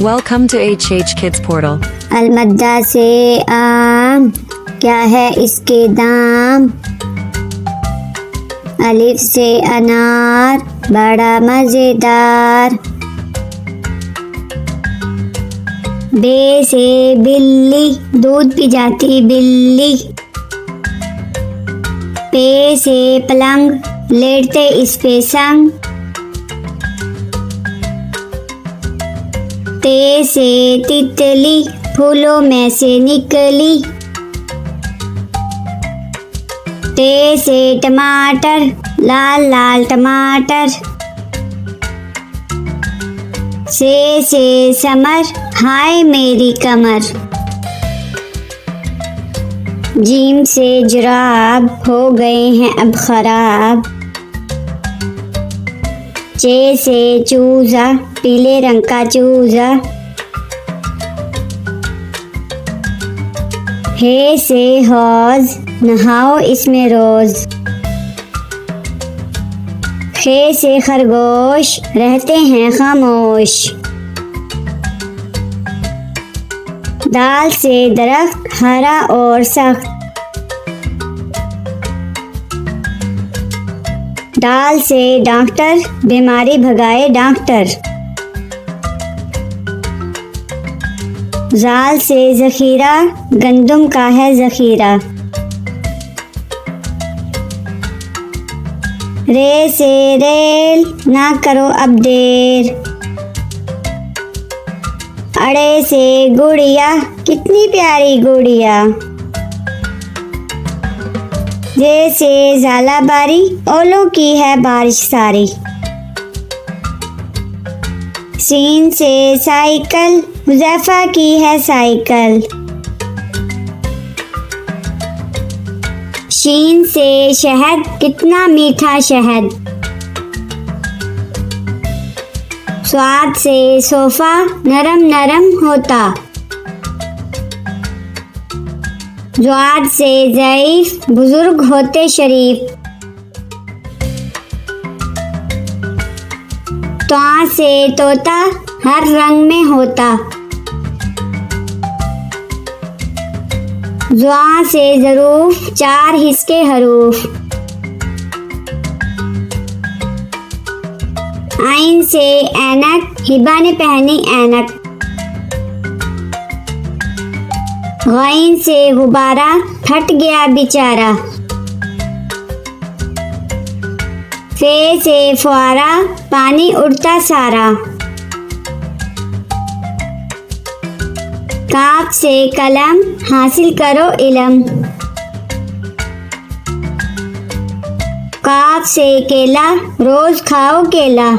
Welcome to HH Kids Portal. अलमद्दा से आम, क्या है इसके दाम। अलिफ से अनार, बड़ा मजेदार। बे से बिल्ली, दूध पी जाती बिल्ली। पे से पलंग, लेटते इस पे संग। ते से तितली, फूलों में से निकली। टे से टमाटर, लाल लाल टमाटर। से समर, हाय मेरी कमर। जीम से जुराब, हो गए हैं अब खराब। चे से चूजा, पीले रंग का चूजा। हे से हौज, नहाओ इसमें रोज। खे से खरगोश, रहते हैं खामोश। दाल से दरख्त, हरा और सख्त। दाल से डॉक्टर, बीमारी भगाए डॉक्टर। जाल से जखीरा, गंदम का है जखीरा। रे से रेल, ना करो अब देर। अड़े से गुड़िया, कितनी प्यारी गुड़िया। जैसे झालाबारी, ओलों की है बारिश सारी। सीन से साइकिल, हुज़ैफा की है साइकिल। शीन से शहद, कितना मीठा शहद। स्वाद से सोफा, नरम नरम होता। ज्वाद से ज़ईफ, बुजुर्ग होते शरीफ। त्वा से तोता, हर रंग में होता। ज़्वा से ज़रूफ, 4 हिस्से हरूफ। आइन से ऐनक, हिबा ने पहनी ऐनक। गैन से गुब्बारा, फट गया बेचारा। फे से फुआरा, पानी उड़ता सारा। काफ से कलम, हासिल करो इलम। काफ से केला, रोज खाओ केला।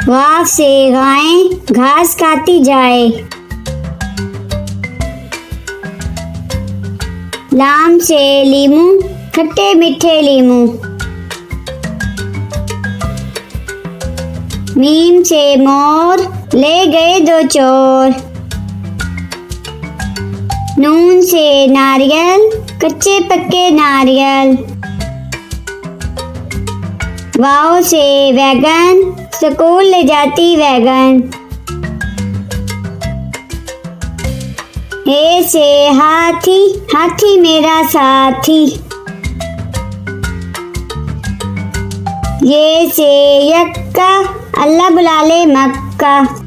वाफ से गाय, घास खाती जाए। लाम से लीमू, खट्टे मीठे लीमू। मीम से मोर, ले गए 2 चोर। नून से नारियल, कच्चे पक्के नारियल। वाव से वैगन, स्कूल ले जाती वैगन। हे से हाथी, हाथी मेरा साथी। ये से यक्का, अल्लाह बुला ले मक्का।